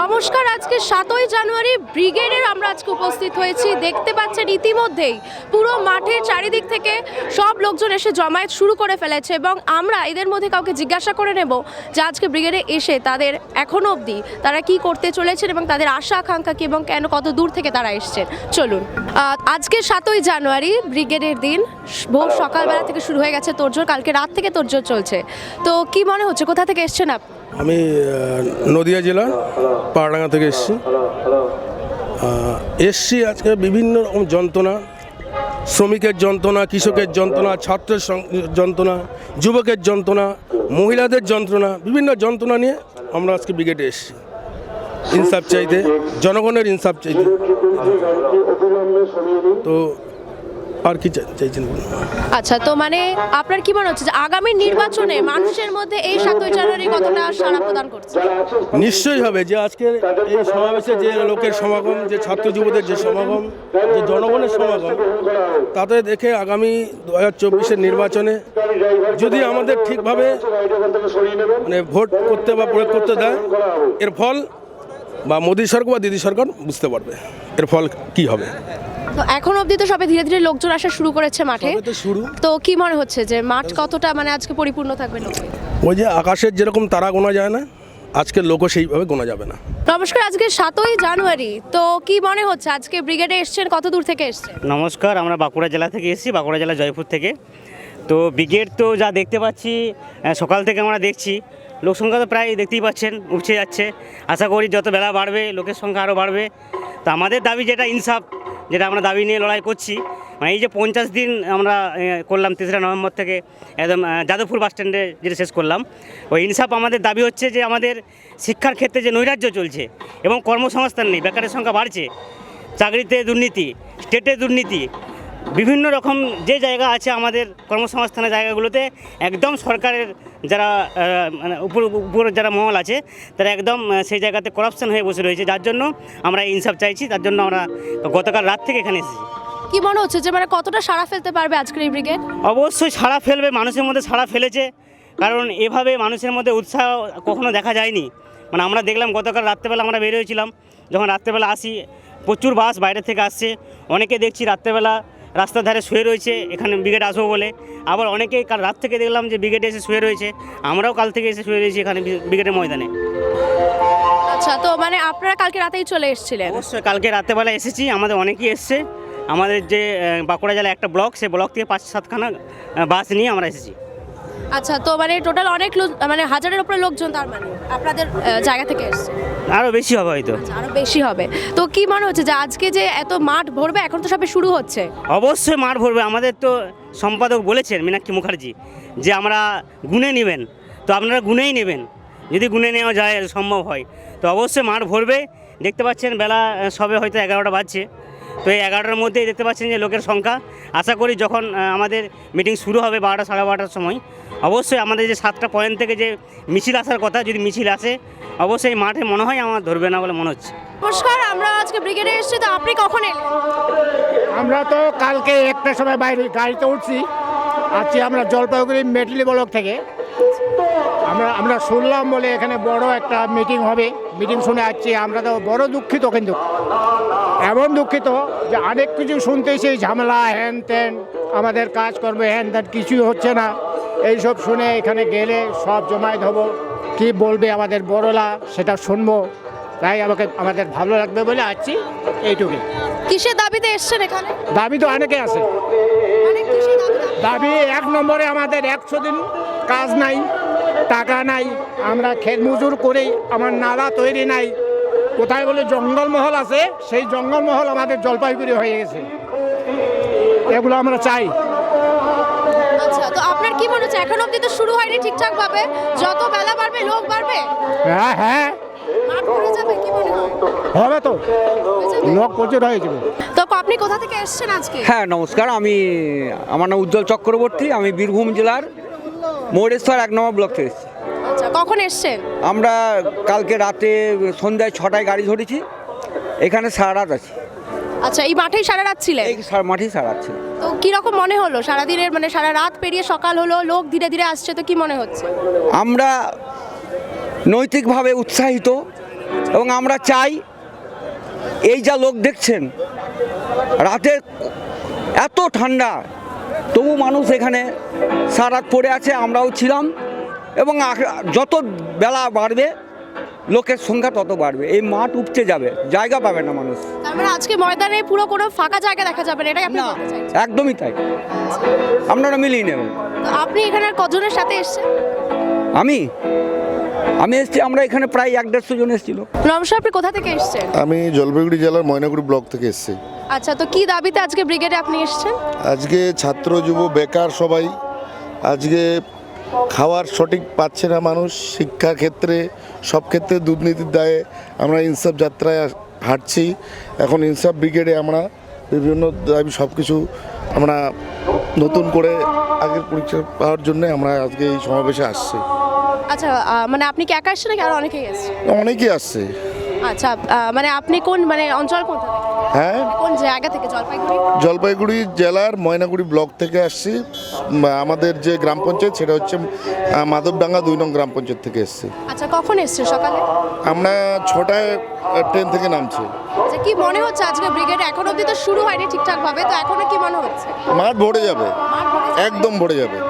নমস্কার, আজকে 7ই জানুয়ারি ব্রিগেডের আমরা আজকে উপস্থিত হয়েছি। দেখতে পাচ্ছেন ইতিমধ্যেই পুরো মাঠের চারিদিক থেকে সব লোকজন এসে জমায়েত শুরু করে ফেলেছে এবং আমরা এদের মধ্যে কাউকে জিজ্ঞাসা করে নেব যে আজকে ব্রিগেডে এসে তাদের এখনো অবধি তারা কি করতে চলেছেন এবং তাদের আশা আকাঙ্ক্ষা কি এবং কেন কত দূর থেকে তারা এসছেন। চলুন, আজকে 7ই জানুয়ারি ব্রিগেডের দিন, ভোর সকালবেলা থেকে শুরু হয়ে গেছে তোড়জোড়, কালকে রাত থেকে তোড়জোড় চলছে। তো কি মনে হচ্ছে, কোথা থেকে এসছেন আপনি? আমি নদিয়া জেলা পাড়াডাঙ্গা থেকে এসছি আজকে বিভিন্ন রকম যন্ত্রণা, শ্রমিকের যন্ত্রণা, কৃষকের যন্ত্রণা, ছাত্রের যন্ত্রণা, যুবকের যন্ত্রণা, মহিলাদের যন্ত্রণা, বিভিন্ন যন্ত্রণা নিয়ে আমরা আজকে ব্রিগেডে এসেছি ইনসাফ চাইতে, জনগণের ইনসাফ চাইতে। তো আর কি চাইছেন? আচ্ছা, তো মানে আপনার কি মনে হচ্ছে যে আগামী নির্বাচনে মানুষের মধ্যে এই 7ই জানুয়ারি কতটা সাড়া প্রদান করছে? নিশ্চয়ই হবে। যে আজকের এই সমাবেশে যে লোকের সমাগম, যে ছাত্র যুবদের যে সমাগম, যে জনগণের সমাগম, তাতে দেখে আগামী 2024-এর নির্বাচনে যদি আমাদের ঠিকভাবে মানে ভোট করতে বা প্রয়োগ করতে দেয়, এর ফল বা মোদী সরকার বা দিদি সরকার বুঝতে পারবে এর ফল কি হবে। তো এখন অবধি তো সবে ধীরে ধীরে লোকজন আসা শুরু করেছে মাঠে। তো কি মনে হচ্ছে যে মাঠ কতটা মানে আজকে পরিপূর্ণ থাকবে লোকে? ওই যে আকাশের যেরকম তারা গোনা যায় না, আজকের লোকও সেইভাবে গোনা যাবে না। নমস্কার, আজকে 7ই জানুয়ারি, তো কি মনে হচ্ছে আজকে ব্রিগেডে এসছেন, কত দূর থেকে এসছেন? নমস্কার, আমরা বাঁকুড়া জেলা থেকে এসেছি, বাঁকুড়া জেলা জয়পুর থেকে। তো ব্রিগেড তো যা দেখতে পাচ্ছি, সকাল থেকে আমরা দেখছি লোক সংখ্যা তো প্রায় দেখতেই পাচ্ছেন উঠছে যাচ্ছে। আশা করি যত বেলা বাড়বে লোকের সংখ্যা আরও বাড়বে। তো আমাদের দাবি যেটা ইনসাফ, যেটা আমরা দাবি নিয়ে লড়াই করছি, মানে এই যে 50 দিন আমরা করলাম 3রা নভেম্বর থেকে একদম যাদবপুর বাস স্ট্যান্ডে যেটা শেষ করলাম, ওই ইনসাফ আমাদের দাবি হচ্ছে যে আমাদের শিক্ষার ক্ষেত্রে যে নৈরাজ্য চলছে এবং কর্মসংস্থান নেই, বেকারের সংখ্যা বাড়ছে, চাকরিতে দুর্নীতি, স্টেটে দুর্নীতি, বিভিন্ন রকম যে জায়গা আছে আমাদের কর্মসংস্থানের জায়গাগুলোতে একদম সরকারের যারা মানে উপর যারা মহল আছে তারা একদম সেই জায়গাতে করাপশন হয়ে বসে রয়েছে, যার জন্য আমরা ইনসাফ চাইছি। তার জন্য আমরা গতকাল রাত থেকে এখানে এসেছি। কি মনে হচ্ছে যে মানে কতটা সাড়া ফেলতে পারবে আজকের এই ব্রিগেড? অবশ্যই সাড়া ফেলবে, মানুষের মধ্যে সাড়া ফেলেছে, কারণ এভাবে মানুষের মধ্যে উৎসাহ কখনো দেখা যায়নি। মানে আমরা দেখলাম গতকাল রাত্রেবেলা আমরা বের হয়েছিলাম, যখন রাত্রেবেলা আসি প্রচুর বাস বাইরে থেকে আসছে, অনেকে দেখছি রাত্রেবেলা রাস্তার ধারে শুয়ে রয়েছে এখানে ব্রিগেড আসবো বলে, আবার অনেকে কাল রাত থেকে দেখলাম যে ব্রিগেডে এসে শুয়ে রয়েছে, আমরাও কাল থেকে এসে শুয়ে রয়েছি এখানে ব্রিগেডের ময়দানে। আচ্ছা, তো মানে আপনারা কালকে রাতেই চলে এসেছিলেন? অবশ্যই কালকে রাতেবেলা এসেছি, আমাদের অনেকেই এসছে। আমাদের যে বাঁকুড়া জেলা একটা ব্লক, সেই ব্লক থেকে 5-7খানা বাস নিয়ে আমরা এসেছি। আচ্ছা, তো মানে টোটাল অনেক মানে হাজারের উপরে লোকজন তার মানে আপনাদের জায়গা থেকে এসছে? আরও বেশি হবে হয়তো। আরও বেশি হবে। তো কি মনে হচ্ছে যে আজকে যে এত মাঠ ভরবে, এখন তো সবে শুরু হচ্ছে? অবশ্যই মাঠ ভরবে। আমাদের তো সম্পাদক বলেছেন মীনাক্ষী মুখার্জি যে আমরা গুনে নেবেন, তো আপনারা গুনেই নেবেন, যদি গুনে নেওয়া যায় সম্ভব হয় তো অবশ্যই মাঠ ভরবে। দেখতে পাচ্ছেন বেলা সবে হয়তো 11টা বাজছে, তো এই 11টার মধ্যেই দেখতে পাচ্ছেন যে লোকের সংখ্যা। আশা করি যখন আমাদের মিটিং শুরু হবে 12টা সাড়ে 12টার সময়, অবশ্যই আমাদের যে 7টা পয়েন্ট থেকে যে মিছিল আসার কথা, যদি মিছিল আসে অবশ্যই মাঠে মনে হয় আমার ধরবে না বলে মনে হচ্ছে। নমস্কার, আমরা আজকে ব্রিগেডে এসেছি, তো আপনি কখন এলেন? আমরা তো কালকে 1টার সময় বাইরে গাড়িতে উঠছি, আছি আমরা জলপাইগুড়ি মেটলি ব্লক থেকে। আমরা শুনলাম বলে এখানে বড় একটা মিটিং হবে, মিটিং শুনে আসছি। আমরা তো বড় দুঃখিত, কিন্তু এমন দুঃখিত যে অনেক কিছু শুনতেছি, ঝামেলা হ্যান ত্যান, আমাদের কাজ করবে হ্যান ত্যান, কিছুই হচ্ছে না। এইসব শুনে এখানে গেলে সব জমায়েত হব, কি বলবে আমাদের বড়রা সেটা শুনবো, তাই আমাদের ভালো লাগবে বলে আসছি, এইটুকুই। কিসের দাবিতে এসেছেন এখানে? দাবি তো অনেকে আছে। মানে কিসের দাবি? দাবি 1 নম্বরে আমাদের 100 দিন কাজ নাই, টাকা নাই, আমরা খেত মজুর করেই আমার নালা তৈরি নাই। কোথায় বলে জঙ্গলমহল আছে, সেই জঙ্গলমহল আমাদের জলপাইগুড়ি হয়ে গেছে। এগুলো আমরা চাই। আচ্ছা, তো আপনার কি মনে হচ্ছে এখন অবধি তো শুরু হয়নি ঠিকঠাক ভাবে, যত বেলা বাড়বে লোক বাড়বে? হ্যাঁ হ্যাঁ, মাঠ ভরে যাবে কি মনে হয়? হবে তো, লোক প্রচুর হয়ে যাবে। তো আপনি কোথা থেকে এসেছেন আজকে? হ্যাঁ নমস্কার, আমার নাম উজ্জ্বল চক্রবর্তী, আমি বীরভূম জেলার মৌরেশ্বর 1 নম্বর ব্লক থেকে এসেছি। আচ্ছা, কখন এসেছেন? আমরা কালকে রাতে সন্ধ্যায় 6টায় গাড়ি ধরেছি, এখানে সারা রাত আছি। আচ্ছা, এই মাঠেই সারা রাত ছিলেন? এই মাঠেই সারা রাত ছিল। তো কিরকম মনে হলো সারাদিনের, মানে সারা রাত পেরিয়ে সকাল হলো, লোক ধীরে ধীরে আসছে, তো কি মনে হচ্ছে? আমরা নৈতিকভাবে উৎসাহিত এবং আমরা চাই এই যা লোক দেখছেন রাতে এত ঠান্ডা তবু মানুষ এখানে সারা রাত পড়ে আছে, আমরাও ছিলাম এবং যত বেলা বাড়বে লোকের সংখ্যা তত বাড়বে, এই মাঠ উপচে যাবে, জায়গা পাবে না মানুষ। তার মানে আজকে ময়দানে পুরো কোনো ফাঁকা জায়গা দেখা যাবে না, এটাই আপনি না, বলতে চাইছেন? একদমই তাই, আপনারা মিলিয়ে নেবেন। তো আপনি এখানে আর কজনের সাথে এসেছেন? আমি এসেছি, আমরা এখানে প্রায় 1-150 জন এসেছিল। নমস্কার, আপনি কোথা থেকে এসেছেন? আমি জলপাইগুড়ি জেলার ময়নাগুড়ি ব্লক থেকে এসেছি। আচ্ছা, তো কি দাবিতে আজকে ব্রিগেডে আপনি এসেছেন? আজকে ছাত্র যুব বেকার সবাই আজকে খাওয়ার সঠিক পাচ্ছে না মানুষ, শিক্ষা ক্ষেত্রে সব ক্ষেত্রে দুর্নীতির দায়ে আমরা ইনসাফ যাত্রায় হাঁটছি। এখন ইনসাফ ব্রিগেডে আমরা বিভিন্ন দাবি সব কিছু আমরা নতুন করে আগের পরীক্ষা পাওয়ার জন্য আমরা আজকে এই সমাবেশে আসছি। আচ্ছা, মানে আপনি কি একা এসেছেন নাকি আরো অনেকেই এসেছেন? অনেকেই আসছে। আচ্ছা, মানে আপনি কোন মানে অঞ্চল কোথা থেকে? হ্যাঁ, কোন জায়গা থেকে? জলপাইগুড়ি? জলপাইগুড়ি জেলার ময়নাগুড়ি ব্লক থেকে আসছি। আমাদের যে গ্রাম পঞ্চায়েত সেটা হচ্ছে মাধবডাঙ্গা 2 নং গ্রাম পঞ্চায়েত থেকে এসছি। আচ্ছা, কখন এসেছেন? সকালে? আমরা 6টায় ট্রেন থেকে নামছি। আচ্ছা, কি মনে হচ্ছে আজকে ব্রিগেড এখন অবধি তো শুরু হয়নি ঠিকঠাক ভাবে, তো এখনো কি মনে হচ্ছে? মাঠ ভরে যাবে, মাঠ ভরে যাবে? একদম ভরে যাবে।